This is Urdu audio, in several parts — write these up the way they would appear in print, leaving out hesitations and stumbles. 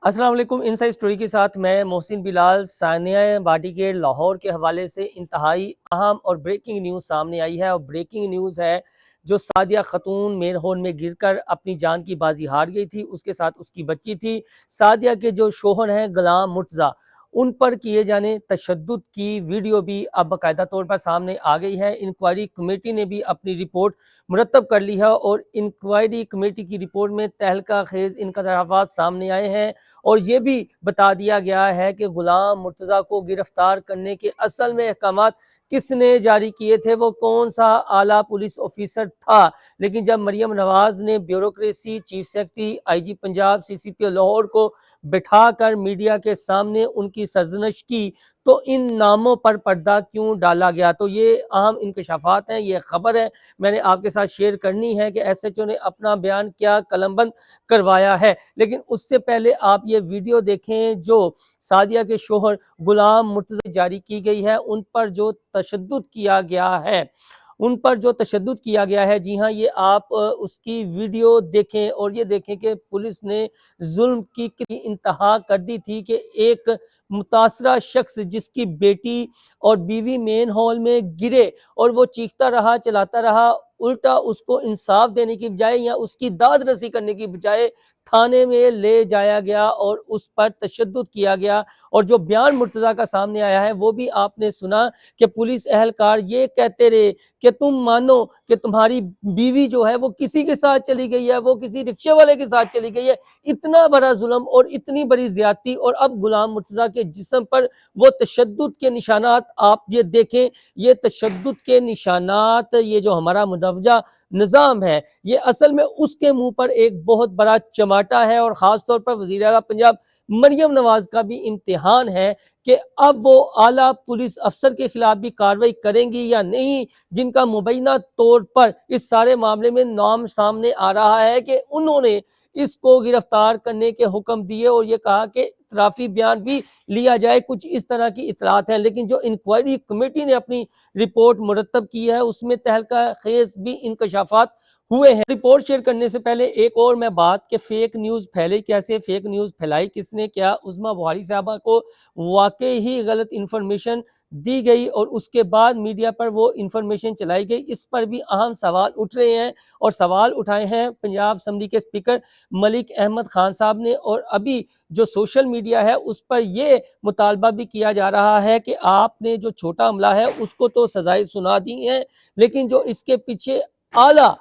السلام علیکم۔ انسائیڈ سٹوری کے ساتھ میں محسن بلال۔ ثانیہ باٹی گیٹ لاہور کے حوالے سے انتہائی اہم اور بریکنگ نیوز سامنے آئی ہے، اور بریکنگ نیوز ہے جو سعدیہ خاتون مین ہول میں گر کر اپنی جان کی بازی ہار گئی تھی، اس کے ساتھ اس کی بچی تھی۔ سعدیہ کے جو شوہر ہیں غلام مرتضیٰ، ان پر کیے جانے تشدد کی ویڈیو بھی اب باقاعدہ طور پر سامنے آ گئی ہے۔ انکوائری کمیٹی نے بھی اپنی رپورٹ مرتب کر لی ہے، اور انکوائری کمیٹی کی رپورٹ میں تہلکہ خیز انکشافات سامنے آئے ہیں، اور یہ بھی بتا دیا گیا ہے کہ غلام مرتضیٰ کو گرفتار کرنے کے اصل میں احکامات کس نے جاری کیے تھے، وہ کون سا اعلیٰ پولیس آفیسر تھا۔ لیکن جب مریم نواز نے بیوروکریسی، چیف سیکرٹری، آئی جی پنجاب، سی سی پی او لاہور کو بٹھا کر میڈیا کے سامنے ان کی سرزنش کی، تو ان ناموں پر پردہ کیوں ڈالا گیا؟ تو یہ اہم انکشافات ہیں، یہ خبر ہے، میں نے آپ کے ساتھ شیئر کرنی ہے کہ ایس ایچ او نے اپنا بیان کیا قلم بند کروایا ہے۔ لیکن اس سے پہلے آپ یہ ویڈیو دیکھیں جو سعدیہ کے شوہر غلام مرتضیٰ جاری کی گئی ہے، ان پر جو تشدد کیا گیا ہے، جی ہاں، یہ آپ اس کی ویڈیو دیکھیں اور یہ دیکھیں کہ پولیس نے ظلم کی کتنی انتہا کر دی تھی کہ ایک متاثرہ شخص جس کی بیٹی اور بیوی مین ہال میں گرے اور وہ چیختا رہا، چلاتا رہا، الٹا اس کو انصاف دینے کی بجائے یا اس کی داد رسی کرنے کی بجائے تھانے میں لے جایا گیا اور اس پر تشدد کیا گیا۔ اور جو بیان مرتضیٰ کا سامنے آیا ہے وہ بھی آپ نے سنا کہ پولیس اہلکار یہ کہتے رہے کہ تم مانو کہ تمہاری بیوی جو ہے وہ کسی کے ساتھ چلی گئی ہے، وہ کسی رکشے والے کے ساتھ چلی گئی ہے۔ اتنا بڑا ظلم اور اتنی بڑی زیادتی، اور اب غلام مرتضیٰ کے جسم پر وہ تشدد کے نشانات آپ یہ دیکھیں۔ یہ تشدد کے نشانات، یہ جو ہمارا مروجہ نظام ہے، یہ اصل میں اس کے منہ پر ایک بہت بڑا چماٹا ہے، اور خاص طور پر وزیر اعلیٰ پنجاب مریم نواز کا بھی امتحان ہے کہ اب وہ اعلیٰ پولیس افسر کے خلاف بھی کارروائی کریں گی یا نہیں، جن کا مبینہ طور پر اس سارے معاملے میں نام سامنے آ رہا ہے کہ انہوں نے اس کو گرفتار کرنے کے حکم دیے، اور یہ کہا کہ اعترافی بیان بھی لیا جائے۔ کچھ اس طرح کی اطلاعات ہیں، لیکن جو انکوائری کمیٹی نے اپنی رپورٹ مرتب کی ہے اس میں تہلکہ خیز بھی انکشافات ہوئے ہیں۔ رپورٹ شیئر کرنے سے پہلے ایک اور میں بات کہ فیک نیوز پھیلے کیسے، فیک نیوز پھیلائی کس نے، کیا عظمیٰ بخاری صاحبہ کو واقعی ہی غلط انفارمیشن دی گئی اور اس کے بعد میڈیا پر وہ انفارمیشن چلائی گئی؟ اس پر بھی اہم سوال اٹھ رہے ہیں، اور سوال اٹھائے ہیں پنجاب اسمبلی کے اسپیکر ملک احمد خان صاحب نے، اور ابھی جو سوشل میڈیا ہے اس پر یہ مطالبہ بھی کیا جا رہا ہے کہ آپ نے جو چھوٹا عملہ ہے اس کو تو سزائیں سنا دی ہیں، لیکن جو اس کے پیچھے اعلیٰ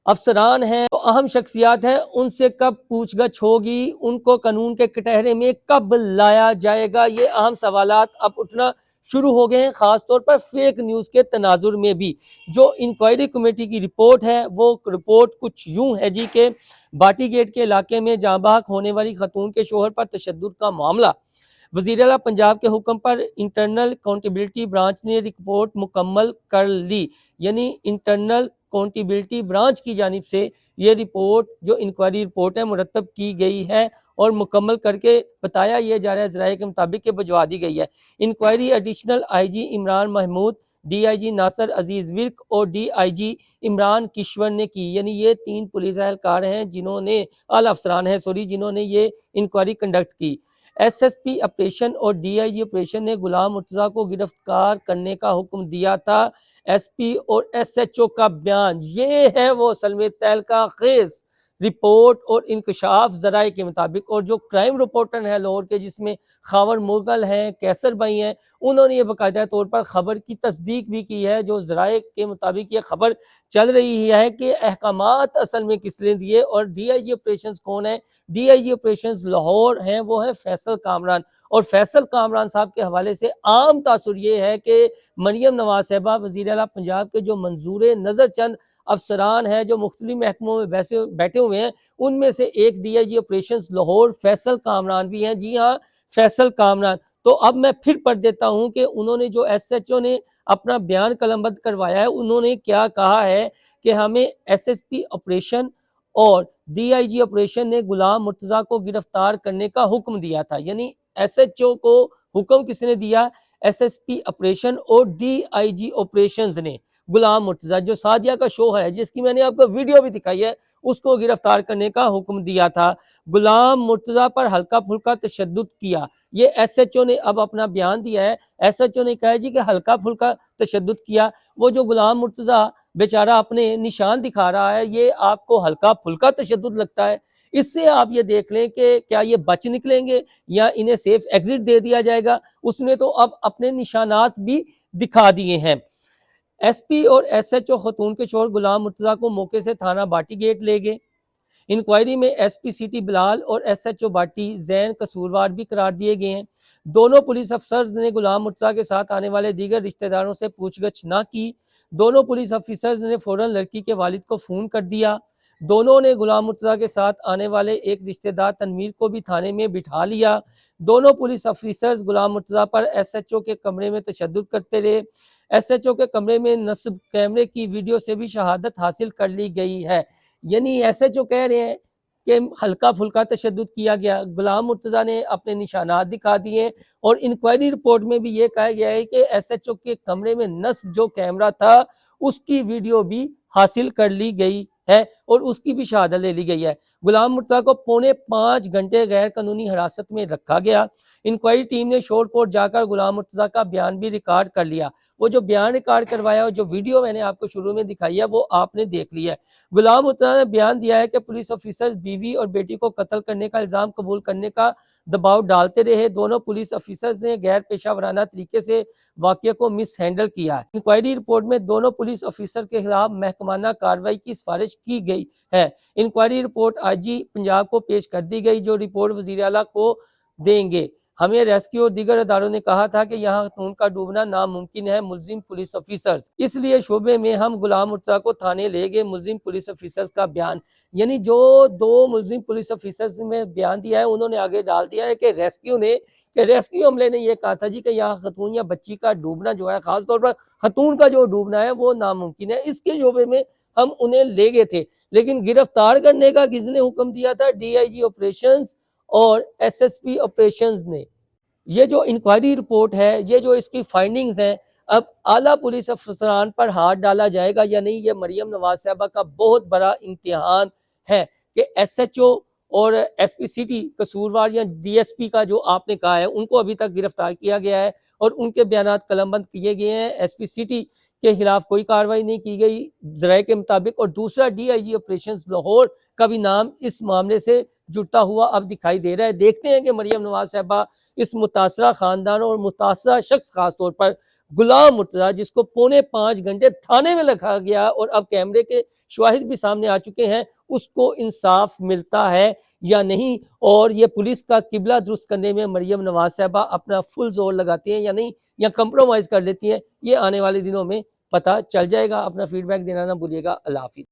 افسران ہیں، اہم شخصیات ہیں، ان سے کب پوچھ گچھ ہوگی، ان کو قانون کے کٹہرے میں کب لایا جائے گا؟ یہ اہم سوالات اب اٹھنا شروع ہو گئے ہیں، خاص طور پر فیک نیوز کے تناظر میں بھی۔ جو انکوائری کمیٹی کی رپورٹ ہے وہ رپورٹ کچھ یوں ہے جی کہ باٹی گیٹ کے علاقے میں جاں بحق ہونے والی خاتون کے شوہر پر تشدد کا معاملہ، وزیر اعلیٰ پنجاب کے حکم پر انٹرنل اکاؤنٹیبلٹی برانچ نے رپورٹ مکمل کر لی، یعنی انٹرنل اکاؤنٹیبلٹی برانچ کی جانب سے یہ رپورٹ جو انکوائری رپورٹ ہے مرتب کی گئی ہے، اور مکمل کر کے بتایا یہ جا رہا ہے ذرائع کے مطابق کہ بھجوا دی گئی ہے۔ Inquiry additional I G Imran Mahmood, D I G Nasir Aziz Virk اور D I G Imran Kishwar نے کی، یعنی یہ 3 پولیس اہلکار ہیں جنہوں نے اعلیٰ افسران ہیں جنہوں نے یہ انکوائری کنڈکٹ کی۔ ایس ایس پی آپریشن اور ڈی آئی جی آپریشن نے غلام مرتضیٰ کو گرفتار کرنے کا حکم دیا تھا۔ ایس پی اور ایس ایچ او کا بیان، یہ ہے وہ اصل میں تہلکہ خیز رپورٹ اور انکشاف ذرائع کے مطابق۔ اور جو کرائم رپورٹر ہیں لاہور کے، جس میں خاور مغل ہیں، کیسر بھائی ہیں، انہوں نے یہ باقاعدہ طور پر خبر کی تصدیق بھی کی ہے۔ جو ذرائع کے مطابق یہ خبر چل رہی ہے کہ احکامات اصل میں کس نے دیے، اور ڈی آئی جی آپریشنز کون ہیں؟ D I G operations Lahore ہیں، وہ ہیں فیصل کامران، اور فیصل کامران صاحب کے حوالے سے عام تاثر یہ ہے کہ مریم نواز صاحبہ وزیر اعلیٰ پنجاب کے جو منظور نظر چند افسران ہیں جو مختلف محکموں میں بیٹھے ہوئے ہیں، ان میں سے ایک D I G operations Lahore Faisal Kamran بھی ہیں۔ جی ہاں، فیصل کامران۔ تو اب میں پھر پڑھ دیتا ہوں کہ انہوں نے جو ایس ایچ او نے اپنا بیان قلم بند کروایا ہے، انہوں نے کیا کہا ہے کہ ہمیں ایس ایس پی آپریشن اور ڈی آئی جی آپریشن نے غلام مرتضیٰ کو گرفتار کرنے کا حکم دیا تھا، یعنی ایس ایچ او کو حکم کس نے دیا؟ ایس ایس پی آپریشن اور ڈی آئی جی آپریشنز نے۔ غلام مرتضیٰ جو سعدیہ کا شو ہے جس کی میں نے آپ کو ویڈیو بھی دکھائی ہے اس کو گرفتار کرنے کا حکم دیا تھا۔ غلام مرتضیٰ پر ہلکا پھلکا تشدد کیا، یہ ایس ایچ او نے اب اپنا بیان دیا ہے۔ ایس ایچ او نے کہا جی کہ ہلکا پھلکا تشدد کیا، وہ جو غلام مرتضیٰ بیچارہ اپنے نشان دکھا رہا ہے یہ آپ کو ہلکا پھلکا تشدد لگتا ہے؟ اس سے آپ یہ دیکھ لیں کہ کیا یہ بچ نکلیں گے یا انہیں سیف ایگزٹ دے دیا جائے گا۔ اس نے تو اب اپنے نشانات بھی دکھا دیے ہیں۔ ایس پی اور ایس ایچ او خاتون کے شوہر غلام مرتضیٰ کو موقع سے تھانہ باٹی گیٹ لے گئے۔ انکوائری میں ایس پی سٹی بلال اور ایس ایچ او باٹی زین قصوروار بھی قرار دیے گئے ہیں۔ دونوں پولیس افسرز نے غلام مرتضیٰ کے ساتھ آنے والے دیگر رشتہ داروں سے پوچھ گچھ نہ کی۔ دونوں پولیس افسرز نے فوراً لڑکی کے والد کو فون کر دیا۔ دونوں نے غلام مرتضیٰ کے ساتھ آنے والے ایک رشتہ دار تنویر کو بھی تھانے میں بٹھا لیا۔ دونوں پولیس افسرز غلام مرتضیٰ پر ایس ایچ او کے کمرے میں تشدد کرتے رہے۔ ایس ایچ او کے کمرے میں نصب کیمرے کی ویڈیو سے بھی شہادت حاصل کر لی گئی ہے۔ یعنی ایس ایچ او کہہ رہے ہیں کہ ہلکا پھلکا تشدد کیا گیا، غلام مرتضیٰ نے اپنے نشانات دکھا دیے اور انکوائری رپورٹ میں بھی یہ کہا گیا ہے کہ ایس ایچ او کے کمرے میں نصب جو کیمرہ تھا اس کی ویڈیو بھی حاصل کر لی گئی ہے اور اس کی بھی شہادت لے لی گئی ہے۔ غلام مرتضیٰ کو 4.25 گھنٹے غیر قانونی حراست میں رکھا گیا۔ انکوائری ٹیم نے شور کورٹ جا کر غلام مرتضیٰ کا بیان بھی ریکارڈ کر لیا۔ وہ جو بیان ریکارڈ کروایا اور جو ویڈیو میں نے آپ کو شروع میں دکھائی ہے وہ آپ نے دیکھ لیا ہے۔ غلام مرتضیٰ نے بیان دیا ہے کہ پولیس افسر بیوی اور بیٹی کو قتل کرنے کا الزام قبول کرنے کا دباؤ ڈالتے رہے۔ دونوں پولیس افسرز نے غیر پیشہ ورانہ طریقے سے واقعے کو مس ہینڈل کیا ہے۔ انکوائری رپورٹ میں دونوں پولیس افسر کے خلاف محکمانہ کارروائی کی سفارش کی گئی ہے۔ انکوائری رپورٹ آئی جی پنجاب کو پیش کر دی گئی جو رپورٹ وزیر اعلیٰ کو دیں گے۔ ہمیں ریسکیو اور دیگر اداروں نے کہا تھا کہ یہاں خاتون کا ڈوبنا ناممکن ہے۔ ملزم پولیس افسرز اس لیے شعبے میں ہم غلام مرتضیٰ کو تھانے لے گئے۔ ملزم پولیس افسرز کا بیان، یعنی جو دو ملزم پولیس افسرز میں بیان دیا ہے انہوں نے آگے ڈال دیا ہے کہ ریسکیو عملے نے یہ کہا تھا جی کہ یہاں خاتون یا بچی کا ڈوبنا جو ہے، خاص طور پر خاتون کا جو ڈوبنا ہے وہ ناممکن ہے۔ اس کے شعبے میں ہم انہیں لے گئے تھے، لیکن گرفتار کرنے کا کس نے حکم دیا تھا؟ ڈی آئی جی آپریشنز اور ایس ایس پی آپریشنز نے۔ یہ جو انکوائری رپورٹ ہے، یہ جو اس کی فائنڈنگز ہیں، اب اعلیٰ پولیس افسران پر ہاتھ ڈالا جائے گا یا نہیں، یہ مریم نواز صاحبہ کا بہت بڑا امتحان ہے کہ ایس ایچ او اور ایس پی سٹی قصوروار یا ڈی ایس پی کا جو آپ نے کہا ہے ان کو ابھی تک گرفتار کیا گیا ہے اور ان کے بیانات قلم بند کیے گئے ہیں۔ ایس پی سٹی کے خلاف کوئی کارروائی نہیں کی گئی ذرائع کے مطابق، اور دوسرا D I G operations Lahore کا بھی نام اس معاملے سے جڑتا ہوا اب دکھائی دے رہا ہے۔ دیکھتے ہیں کہ مریم نواز صاحبہ اس متاثرہ خاندان اور متاثرہ شخص خاص طور پر غلام مرتضیٰ جس کو 4.25 گھنٹے تھانے میں رکھا گیا اور اب کیمرے کے شواہد بھی سامنے آ چکے ہیں، اس کو انصاف ملتا ہے یا نہیں، اور یہ پولیس کا قبلہ درست کرنے میں مریم نواز صاحبہ اپنا فل زور لگاتی ہیں یا نہیں، یا کمپرومائز کر لیتی ہیں، یہ آنے والے دنوں میں پتہ چل جائے گا۔ اپنا فیڈ بیک دینا نہ بھولیے گا۔ اللہ حافظ۔